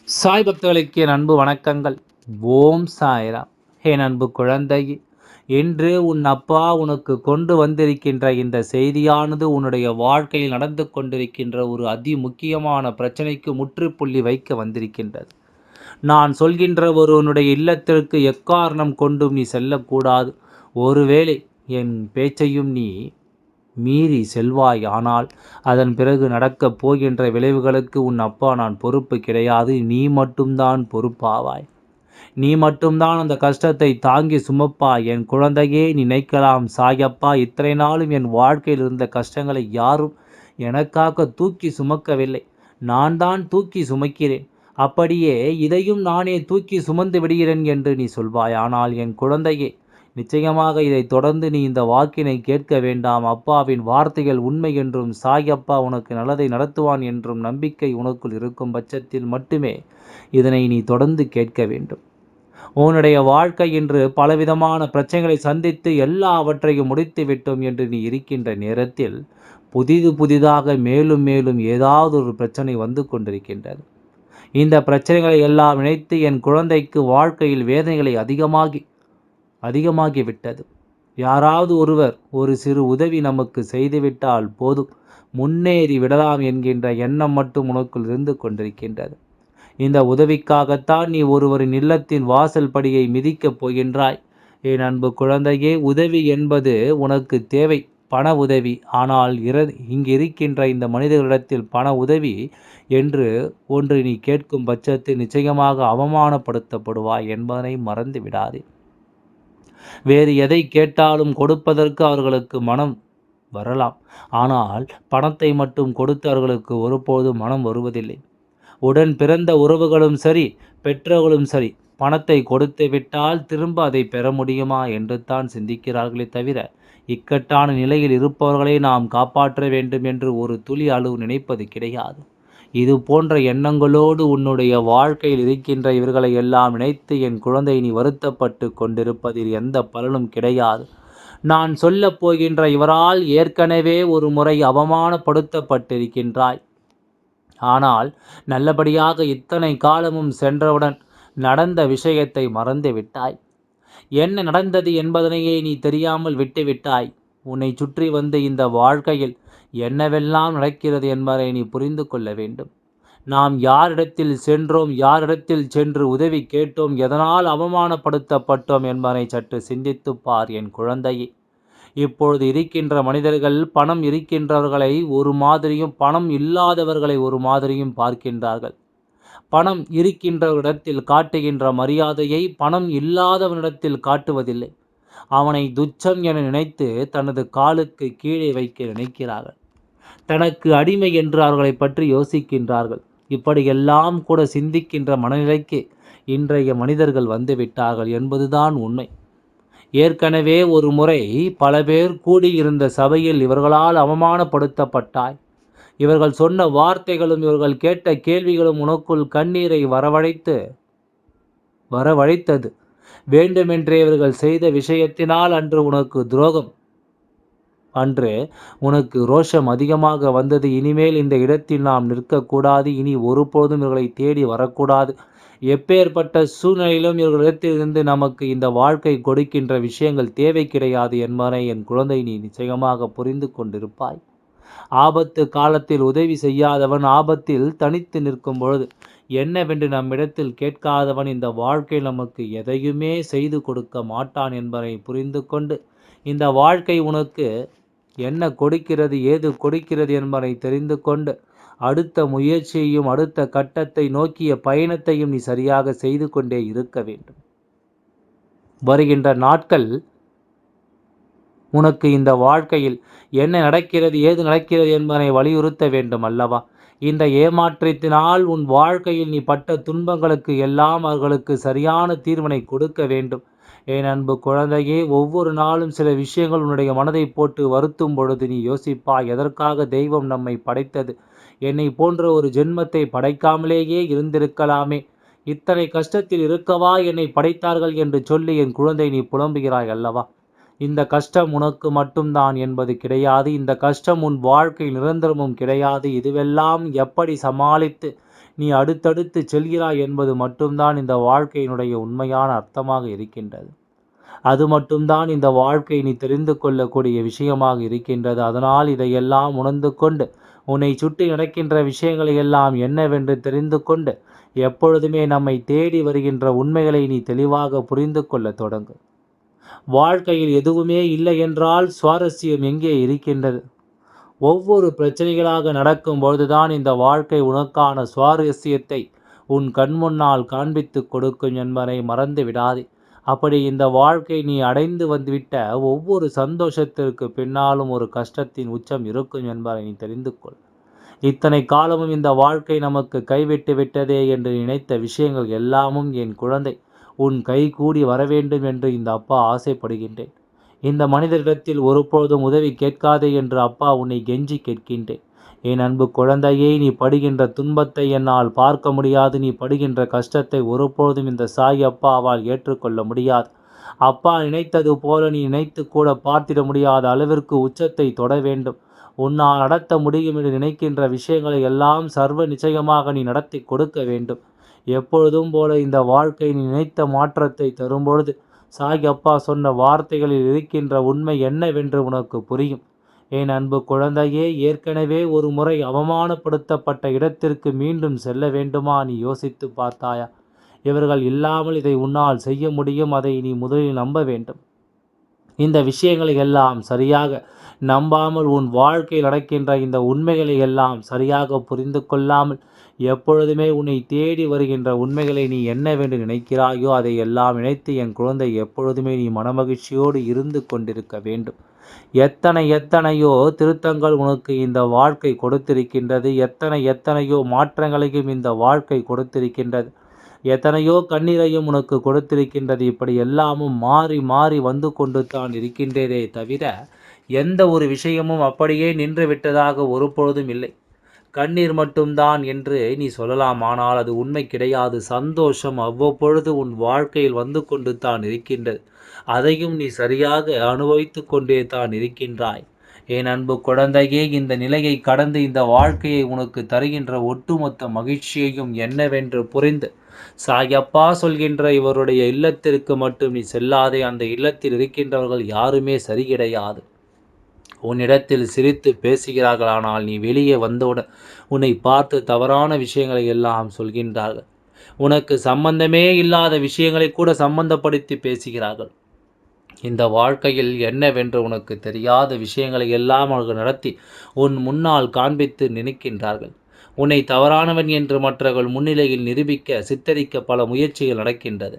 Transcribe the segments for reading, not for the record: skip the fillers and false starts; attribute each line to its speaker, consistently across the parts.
Speaker 1: சாய் பக்தர்களுக்கு என் அன்பு வணக்கங்கள். ஓம் சாய்ராம். என் அன்பு குழந்தையே, இன்று உன் அப்பா உனக்கு கொண்டு வந்திருக்கின்ற இந்த செய்தியானது உன்னுடைய வாழ்க்கையில் நடந்து கொண்டிருக்கின்ற ஒரு அதி முக்கியமான பிரச்சனைக்கு முற்றுப்புள்ளி வைக்க வந்திருக்கின்றது. நான் சொல்கின்ற ஒருவனுடைய இல்லத்திற்கு எக்காரணம் கொண்டும் நீ செல்லக்கூடாது. ஒருவேளை என் பேச்சையும் நீ மீறி செல்வாய், ஆனால் அதன் பிறகு நடக்கப் போகின்ற விளைவுகளுக்கு உன் அப்பா நான் பொறுப்பு கிடையாது. நீ மட்டும்தான் பொறுப்பாவாய். நீ மட்டும்தான் அந்த கஷ்டத்தை தாங்கி சுமப்பாய். என் குழந்தையே, நினைக்கலாம், சாயப்பா இத்தனை நாளும் என் வாழ்க்கையில் இருந்த கஷ்டங்களை யாரும் எனக்காக தூக்கி சுமக்கவில்லை, நான் தான் தூக்கி சுமக்கிறேன், அப்படியே இதையும் நானே தூக்கி சுமந்து விடுகிறேன் என்று நீ சொல்வாய். ஆனால் என் குழந்தையே, நிச்சயமாக இதை தொடர்ந்து நீ இந்த வாக்கினை கேட்க வேண்டாம். அப்பாவின் வார்த்தைகள் உண்மை என்றும் சாயப்பா உனக்கு நல்லதை நடத்துவான் என்றும் நம்பிக்கை உனக்குள் இருக்கும் பட்சத்தில் மட்டுமே இதனை நீ தொடர்ந்து கேட்க வேண்டும். உன்னுடைய வாழ்க்கை இன்று பலவிதமான பிரச்சனைகளை சந்தித்து எல்லாவற்றையும் முடித்து விட்டோம் என்று நீ இருக்கின்ற நேரத்தில் புதிதாக மேலும் மேலும் ஏதாவது ஒரு பிரச்சனை வந்து கொண்டிருக்கின்றது. இந்த பிரச்சனைகளை எல்லாம் நினைத்து என் குழந்தைக்கு வாழ்க்கையில் வேதனைகளை அதிகமாகிவிட்டது. யாராவது ஒருவர் ஒரு சிறு உதவி நமக்கு செய்துவிட்டால் போதும், முன்னேறி விடலாம் என்கின்ற எண்ணம் மட்டும் உனக்குள் இருந்து கொண்டிருக்கின்றது. இந்த உதவிக்காகத்தான் நீ ஒருவரின் இல்லத்தின் வாசல் படியை மிதிக்கப் போகின்றாய். என் அன்பு குழந்தையே, உதவி என்பது உனக்கு தேவை, பண உதவி. ஆனால் இங்கு இருக்கின்ற இந்த மனிதர்களிடத்தில் பண உதவி என்று ஒன்று நீ கேட்கும் பட்சத்தில் நிச்சயமாக அவமானப்படுத்தப்படுவாய் என்பதனை மறந்து விடாதே. வேறு எதை கேட்டாலும் கொடுப்பதற்கு அவர்களுக்கு மனம் வரலாம், ஆனால் பணத்தை மட்டும் கொடுத்து அவர்களுக்கு ஒருபோதும் மனம் வருவதில்லை. உடன் பிறந்த உறவுகளும் சரி, பெற்றோர்களும் சரி, பணத்தை கொடுத்து விட்டால் திரும்ப அதை பெற முடியுமா என்று தான் சிந்திக்கிறார்களே தவிர, இக்கட்டான நிலையில் இருப்பவர்களை நாம் காப்பாற்ற வேண்டும் என்று ஒரு துளி அளவு நினைப்பது கிடையாது. இது போன்ற எண்ணங்களோடு உன்னுடைய வாழ்க்கையில் இருக்கின்ற இவர்களை எல்லாம் நினைத்து என் குழந்தை நீ வருத்தப்பட்டு கொண்டிருப்பதில் எந்த பலனும் கிடையாது. நான் சொல்லப் போகின்ற இவரால் ஏற்கனவே ஒரு முறை அவமானப்படுத்தப்பட்டிருக்கின்றாய். ஆனால் நல்லபடியாக இத்தனை காலமும் சென்றவுடன் நடந்த விஷயத்தை மறந்து விட்டாய். என்ன நடந்தது என்பதனையே நீ தெரியாமல் விட்டுவிட்டாய். உன்னை சுற்றி வந்து இந்த வாழ்க்கையில் என்னவெல்லாம் நடக்கிறது என்பதை நீ புரிந்து கொள்ள வேண்டும். நாம் யாரிடத்தில் சென்றோம், யாரிடத்தில் சென்று உதவி கேட்டோம், எதனால் அவமானப்படுத்தப்பட்டோம் என்பதை சற்று சிந்தித்துப் பார் என் குழந்தையே. இப்பொழுது இருக்கின்ற மனிதர்கள் பணம் இருக்கின்றவர்களை ஒரு மாதிரியும், பணம் இல்லாதவர்களை ஒரு மாதிரியும் பார்க்கின்றார்கள். பணம் இருக்கின்றவரிடத்தில் காட்டுகின்ற மரியாதையை பணம் இல்லாதவனிடத்தில் காட்டுவதில்லை. அவனை துச்சம் என நினைத்து தனது காலுக்கு கீழே வைக்க நினைக்கிறார்கள். தனக்கு அடிமை என்று அவர்களை பற்றி யோசிக்கின்றார்கள். இப்படியெல்லாம் கூட சிந்திக்கின்ற மனநிலைக்கு இன்றைய மனிதர்கள் வந்துவிட்டார்கள் என்பதுதான் உண்மை. ஏற்கனவே ஒரு முறை பல பேர் கூடியிருந்த சபையில் இவர்களால் அவமானப்படுத்தப்பட்டாய். இவர்கள் சொன்ன வார்த்தைகளும் இவர்கள் கேட்ட கேள்விகளும் உனக்குள் கண்ணீரை வரவழைத்தது. வேண்டுமென்றே இவர்கள் செய்த விஷயத்தினால் அன்று உனக்கு துரோகம், அன்று உனக்கு ரோஷம் அதிகமாக வந்தது. இனிமேல் இந்த இடத்தில் நாம் நிற்கக்கூடாது, இனி ஒருபோதும் இவர்களை தேடி வரக்கூடாது, எப்பேற்பட்ட சூழ்நிலையிலும் இவர்களிடத்திலிருந்து நமக்கு இந்த வாழ்க்கை கொடுக்கின்ற விஷயங்கள் தேவை கிடையாது என்பதை என் குழந்தை நீ நிச்சயமாக புரிந்து கொண்டிருப்பாய். ஆபத்து காலத்தில் உதவி செய்யாதவன் ஆபத்தில் தனித்து நிற்கும் பொழுது என்னவென்று நம்மிடத்தில் கேட்காதவன் இந்த வாழ்க்கை நமக்கு எதையுமே செய்து கொடுக்க மாட்டான் என்பதை புரிந்து கொண்டு, இந்த வாழ்க்கை உனக்கு என்ன கொடுக்கிறது, ஏது கொடுக்கிறது என்பதை தெரிந்து கொண்டு, அடுத்த முயற்சியையும் அடுத்த கட்டத்தை நோக்கிய பயணத்தையும் நீ சரியாக செய்து கொண்டே இருக்க வேண்டும். வருகின்ற நாட்கள் உனக்கு இந்த வாழ்க்கையில் என்ன நடக்கிறது, ஏது நடக்கிறது என்பதை வலியுறுத்த வேண்டும் அல்லவா? இந்த ஏமாற்றத்தினால் உன் வாழ்க்கையில் நீ பட்ட துன்பங்களுக்கு எல்லாம் அவர்களுக்கு சரியான தீர்வினை கொடுக்க வேண்டும். என் அன்பு குழந்தையே, ஒவ்வொரு நாளும் சில விஷயங்கள் உன்னுடைய மனதை போட்டு வருத்தும் பொழுது நீ யோசிப்பாய், எதற்காக தெய்வம் நம்மை படைத்தது? என்னை போன்ற ஒரு ஜென்மத்தை படைக்காமலேயே இருந்திருக்கலாமே, இத்தனை கஷ்டத்தில் இருக்கவா என்னை படைத்தார்கள் என்று சொல்லி என் குழந்தை நீ புலம்புகிறாய் அல்லவா? இந்த கஷ்டம் உனக்கு மட்டும்தான் என்பது கிடையாது. இந்த கஷ்டம் உன் வாழ்க்கை நிரந்தரமும் கிடையாது. இதுவெல்லாம் எப்படி சமாளித்து நீ அடுத்தடுத்து செல்கிறாய் என்பது மட்டும்தான் இந்த வாழ்க்கையினுடைய உண்மையான அர்த்தமாக இருக்கின்றது. அது மட்டும்தான் இந்த வாழ்க்கை நீ தெரிந்து கொள்ளக்கூடிய விஷயமாக இருக்கின்றது. அதனால் இதையெல்லாம் உணர்ந்து கொண்டு உன்னை சுற்றி நடக்கின்ற விஷயங்களை எல்லாம் என்னவென்று தெரிந்து கொண்டு எப்பொழுதுமே நம்மை தேடி வருகின்ற உண்மைகளை நீ தெளிவாக புரிந்து கொள்ள தொடங்கு. வாழ்க்கையில் எதுவுமே இல்லை என்றால் சுவாரஸ்யம் எங்கே இருக்கின்றது? ஒவ்வொரு பிரச்சனைகளாக நடக்கும் பொழுதுதான் இந்த வாழ்க்கை உனக்கான சுவாரஸ்யத்தை உன் கண்முன்னால் காண்பித்து கொடுக்கும் என்பதை மறந்து விடாதே. அப்படி இந்த வாழ்க்கை நீ அடைந்து வந்துவிட்ட ஒவ்வொரு சந்தோஷத்திற்கு பின்னாலும் ஒரு கஷ்டத்தின் உச்சம் இருக்கும் என்பதை நீ தெரிந்து கொள். இத்தனை காலமும் இந்த வாழ்க்கை நமக்கு கைவிட்டு விட்டதே என்று நினைத்த விஷயங்கள் எல்லாமும் என் குழந்தை உன் கைகூடி வரவேண்டும் என்று இந்த அப்பா ஆசைப்படுகின்றேன். இந்த மனிதரிடத்தில் ஒருபொழுதும் உதவி கேட்காதே என்று அப்பா உன்னை கெஞ்சி கேட்கின்றேன். என் அன்பு குழந்தையே, நீ படுகின்ற துன்பத்தை என்னால் பார்க்க முடியாது. நீ படுகின்ற கஷ்டத்தை ஒருபொழுதும் இந்த சாய் அப்பாவால் ஏற்றுக்கொள்ள முடியாது. அப்பா நினைத்தது போல நீ நினைத்து கூட பார்த்திட முடியாத அளவிற்கு உச்சத்தை தொட வேண்டும். உன்னால் நடத்த முடியும் என்று நினைக்கின்ற விஷயங்களை எல்லாம் சர்வ நிச்சயமாக நீ நடத்தி கொடுக்க வேண்டும். எப்பொழுதும் போல இந்த வாழ்க்கை நீ நினைத்த மாற்றத்தை தரும்பொழுது சாய் அப்பா சொன்ன வார்த்தைகளில் இருக்கின்ற உண்மை என்னவென்று உனக்கு புரியும். என் அன்பு குழந்தையே, ஏற்கனவே ஒரு முறை அவமானப்படுத்தப்பட்ட இடத்திற்கு மீண்டும் செல்ல வேண்டுமா? நீ யோசித்து பார்த்தாயா? இவர்கள் இல்லாமல் இதை உன்னால் செய்ய முடியும். அதை நீ முதலில் நம்ப வேண்டும். இந்த விஷயங்களை எல்லாம் சரியாக நம்பாமல் உன் வாழ்க்கையில் நடக்கின்ற இந்த உண்மைகளை எல்லாம் சரியாக புரிந்து கொள்ளாமல் எப்பொழுதுமே உன்னை தேடி வருகின்ற உண்மைகளை நீ என்னவென்று நினைக்கிறாயோ அதை எல்லாம் நினைத்து என் குழந்தை எப்பொழுதுமே நீ மனமகிழ்ச்சியோடு இருந்து கொண்டிருக்க வேண்டும். எத்தனையோ திருத்தங்கள் உனக்கு இந்த வாழ்க்கை கொடுத்திருக்கின்றது. எத்தனையோ மாற்றங்களையும் இந்த வாழ்க்கை கொடுத்திருக்கின்றது. எத்தனையோ கண்ணீரையும் உனக்கு கொடுத்திருக்கின்றது. இப்படி எல்லாமும் மாறி மாறி வந்து கொண்டு தான் இருக்கின்றதே தவிர எந்த ஒரு விஷயமும் அப்படியே நின்று விட்டதாக ஒருபொழுதும் இல்லை. கண்ணீர் மட்டும்தான் என்று நீ சொல்லலாம், ஆனால் அது உண்மை கிடையாது. சந்தோஷம் அவ்வப்பொழுது உன் வாழ்க்கையில் வந்து கொண்டு தான் இருக்கின்றது. அதையும் நீ சரியாக அனுபவித்து கொண்டே தான் இருக்கின்றாய். என் அன்பு குழந்தையே, இந்த நிலையை கடந்து இந்த வாழ்க்கையை உனக்கு தருகின்ற ஒட்டுமொத்த மகிழ்ச்சியையும் என்னவென்று புரிந்து சாயப்பா சொல்கின்ற இவருடைய இல்லத்திற்கு மட்டும் நீ செல்லாதே. அந்த இல்லத்தில் இருக்கின்றவர்கள் யாருமே சரி கிடையாது. உன்னிடத்தில் சிரித்து பேசுகிறார்கள், ஆனால் நீ வெளியே வந்தவுடன் உன்னை பார்த்து தவறான விஷயங்களை எல்லாம் சொல்கின்றார்கள். உனக்கு சம்பந்தமே இல்லாத விஷயங்களை கூட சம்பந்தப்படுத்தி பேசுகிறார்கள். இந்த வாழ்க்கையில் என்னவென்று உனக்கு தெரியாத விஷயங்களை எல்லாம் அவர்கள் நடத்தி உன் முன்னால் காண்பித்து நினைக்கின்றார்கள். உன்னை தவறானவன் என்று மற்றவர்கள் முன்னிலையில் நிரூபிக்க சித்தரிக்க பல முயற்சிகள் நடக்கின்றது.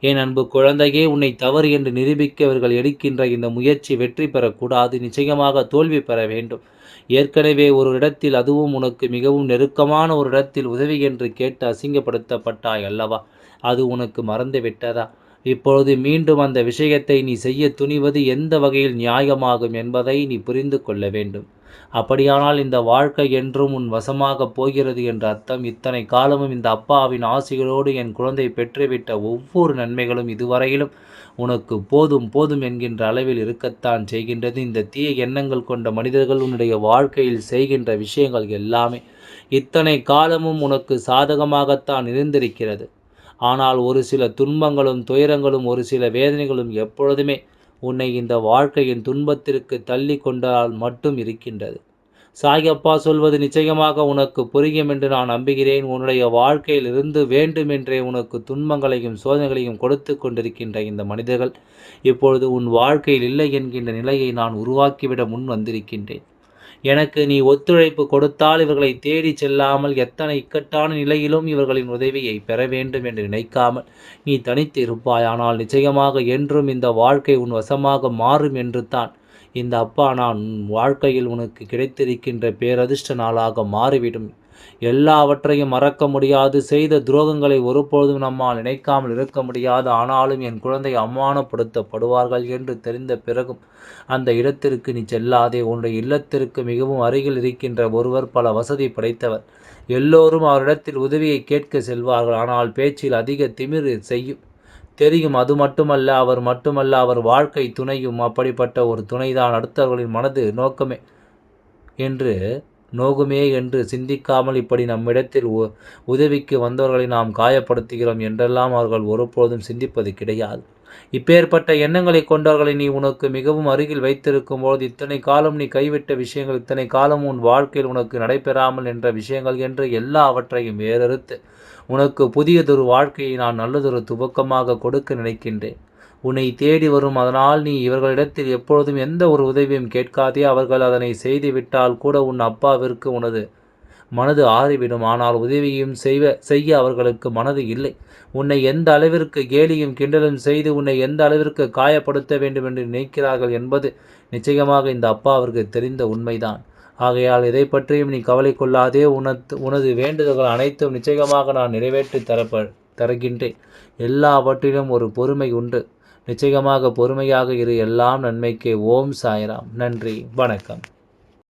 Speaker 1: என் அன்பு குழந்தையே, உன்னை தவறு என்று நிரூபிக்க அவர்கள் எடுக்கின்ற இந்த முயற்சி வெற்றி பெறக்கூடாது. நிச்சயமாக தோல்வி பெற வேண்டும். ஏற்கனவே ஒரு இடத்தில், அதுவும் உனக்கு மிகவும் நெருக்கமான ஒரு இடத்தில் உதவி என்று கேட்டு அசிங்கப்படுத்தப்பட்டாய் அல்லவா? அது உனக்கு மறந்து விட்டதா? இப்பொழுது மீண்டும் அந்த விஷயத்தை நீ செய்ய துணிவது எந்த வகையில் நியாயமாகும் என்பதை நீ புரிந்து கொள்ள வேண்டும். அப்படியானால் இந்த வாழ்க்கை என்றும் உன் வசமாக போகிறது என்ற அர்த்தம். இத்தனை காலமும் இந்த அப்பாவின் ஆசிகளோடு என் குழந்தை பெற்றுவிட்ட ஒவ்வொரு நன்மைகளும் இதுவரையிலும் உனக்கு போதும் போதும் என்கின்ற அளவில் இருக்கத்தான் செய்கின்றது. இந்த தீய எண்ணங்கள் கொண்ட மனிதர்கள் உன்னுடைய வாழ்க்கையில் செய்கின்ற விஷயங்கள் எல்லாமே இத்தனை காலமும் உனக்கு சாதகமாகத்தான் இருந்திருக்கிறது. ஆனால் ஒரு சில துன்பங்களும் துயரங்களும் ஒரு சில வேதனைகளும் எப்பொழுதுமே உன்னை இந்த வாழ்க்கையின் துன்பத்திற்கு தள்ளி கொண்டால் மட்டும் இருக்கின்றது. சாயப்பா சொல்வது நிச்சயமாக உனக்கு புரியும் என்று நான் நம்புகிறேன். உன்னுடைய வாழ்க்கையில் இருந்து வேண்டுமென்றே உனக்கு துன்பங்களையும் சோதனைகளையும் கொடுத்து கொண்டிருக்கின்ற இந்த மனிதர்கள் இப்பொழுது உன் வாழ்க்கையில் இல்லை என்கின்ற நிலையை நான் உருவாக்கிவிட முன் வந்திருக்கின்றேன். எனக்கு நீ ஒத்துழைப்பு கொடுத்தால் இவர்களை தேடி செல்லாமல் எத்தனை இக்கட்டான நிலையிலும் இவர்களின் உதவியை பெற வேண்டும் என்று நினைக்காமல் நீ தனித்து இருப்பாய். ஆனால் நிச்சயமாக என்றும் இந்த வாழ்க்கை உன் வசமாக மாறும் என்று தான் இந்த அப்பா நான் வாழ்க்கையில் உனக்கு கிடைத்திருக்கின்ற பேரதிர்ஷ்ட நாளாக மாறிவிடும். எல்லாவற்றையும் மறக்க முடியாது. செய்த துரோகங்களை ஒருபொழுதும் நம்மால் நினைக்காமல் இருக்க முடியாது. ஆனாலும் என் குழந்தை அவமானப்படுத்தப்படுவார்கள் என்று தெரிந்த பிறகும் அந்த இடத்திற்கு நீ செல்லாதே. உன்னுடைய இல்லத்திற்கு மிகவும் அருகில் இருக்கின்ற ஒருவர் பல வசதி படைத்தவர். எல்லோரும் அவரிடத்தில் உதவியை கேட்க செல்வார்கள். ஆனால் பேச்சில் அதிக திமிர் செய்யும் தெரியும். அது மட்டுமல்ல, அவர் மட்டுமல்ல, அவர் வாழ்க்கை துணையும் அப்படிப்பட்ட ஒரு துணைதான். அடுத்தவர்களின் மனது நோக்கமே என்று நோகுமே என்று சிந்திக்காமல் இப்படி நம்மிடத்தில் உதவிக்கு வந்தவர்களை நாம் காயப்படுத்துகிறோம் என்றெல்லாம் அவர்கள் ஒருபோதும் சிந்திப்பது கிடையாது. இப்பேற்பட்ட எண்ணங்களை கொண்டவர்களை நீ உனக்கு மிகவும் அருகில் வைத்திருக்கும் போது இத்தனை காலம் நீ கைவிட்ட விஷயங்கள், இத்தனை காலம் உன் வாழ்க்கையில் உனக்கு நடைபெறாமல் என்ற விஷயங்கள் என்று எல்லாவற்றையும் வேறறுத்து உனக்கு புதியதொரு வாழ்க்கையை நான் நல்லதொரு துவக்கமாக கொடுக்க நினைக்கின்றேன். உன்னை தேடி வரும். அதனால் நீ இவர்களிடத்தில் எப்பொழுதும் எந்த ஒரு உதவியும் கேட்காதே. அவர்கள் அதனை செய்துவிட்டால் கூட உன் அப்பாவிற்கு உனது மனது ஆறிவிடும். ஆனால் உதவியும் செய்ய அவர்களுக்கு மனது இல்லை. உன்னை எந்த அளவிற்கு கேலியும் கிண்டலும் செய்து உன்னை எந்த அளவிற்கு காயப்படுத்த வேண்டும் என்று நினைக்கிறார்கள் என்பது நிச்சயமாக இந்த அப்பாவிற்கு தெரிந்த உண்மைதான். ஆகையால் இதை பற்றியும் நீ கவலை கொள்ளாதே. உனது வேண்டுதல்கள் அனைத்தும் நிச்சயமாக நான் நிறைவேற்றி தருகின்றேன். எல்லாவற்றிலும் ஒரு பொறுமை உண்டு. நிச்சயமாக பொறுமையாக இரு. எல்லாம் நன்மைக்கே. ஓம் சாய்ராம். நன்றி, வணக்கம்.